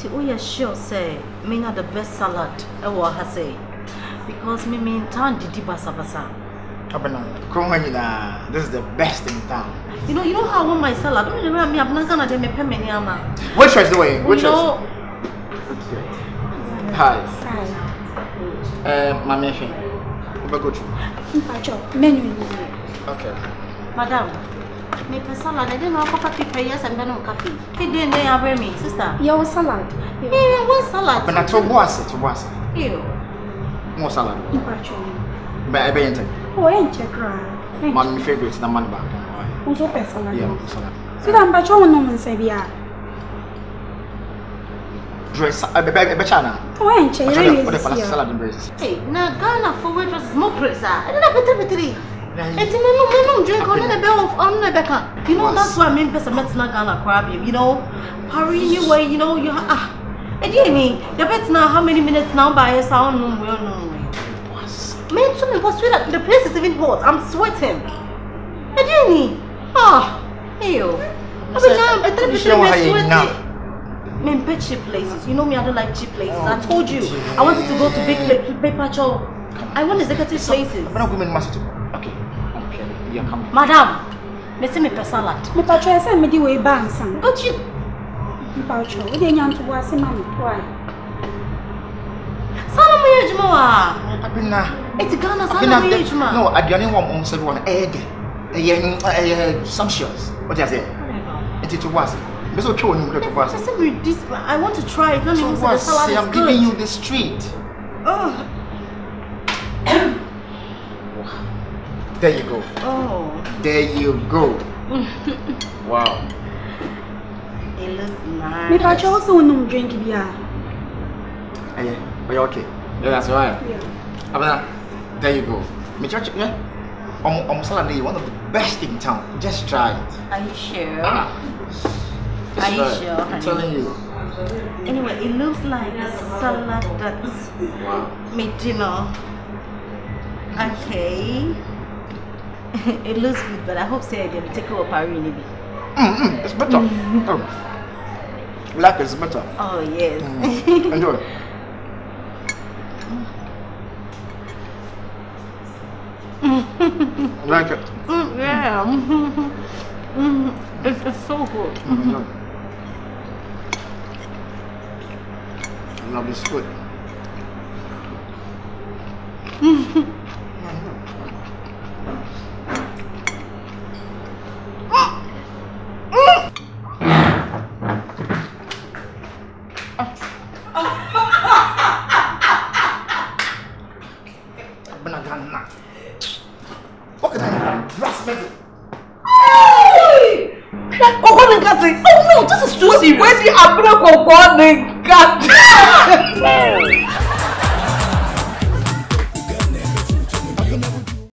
Oh, yeah, sure, say, me not the best salad, I will say. Because me in town did basa basa. Abena, this is the best in town. You know how I want my salad. Don't you remember me? Abena Ghana de me pay me ama. Which choice the way? Which choice? Hi. Mami Efe. Ube go to. Menu. Okay. Madam, me pay salad. I didn't know how to prepare. Yes, I'm going to coffee. Hey, then they are me, sister. Your salad. Yeah, what salad? But not to boss. Ew. More salad. But I bet you. Oh, ain't check My favorite is the man back. Who's open salad? Yeah, salad. So I'm back on no man say yeah. Dress a bechana. Oh, ain't check. Salad and braces. Hey, now Ghana for waitress is more presa. I don't have a three. It's no drink on the bell on the back. You know, that's why I mean, best met not Ghana crab. You know, hurry you way, you know, you I didn't mean, the bet's now how many minutes now by a sound? No, well, no. Man, to me, what's sweet? The place is even hot. I'm sweating. I didn't mean, ew. Men pay cheap places. You know me, I don't like cheap places. I told you, I wanted to go to big paper show. I want executive places. But I'm going to okay. Yeah, come. Madam, me say me pay salad. Me patro say me di way ban san. But you me patro, we dey nyam to wase mama. Why? Salad me ejuma wa. Abena. It's Ghana salad me ejuma. No, aduane won say one egg. Sumptuous. What do you say? It's to was. I said this, I want to try it. Let me say the salad is I'm good. giving you the street. Oh. There you go. Oh. There you go. Wow. It looks nice. Me patro also no drink bia. Hey, are you okay? Yeah, that's right. Yeah. Abena, there you go. Me church, yeah. Salad is one of the best in town. Just try it. Are you sure? Are you sure, honey? I'm telling you. Anyway, it looks like a salad that's made dinner. Okay. It looks good, but I hope say they'll take over Paris. It's better. Black is better. Oh yes. Enjoy. Like it? Yeah. It's so good. I love this food. Abena Ghana. What can I do? Raspberry. Oh no, this is Susie. Where's the Abena Ghana?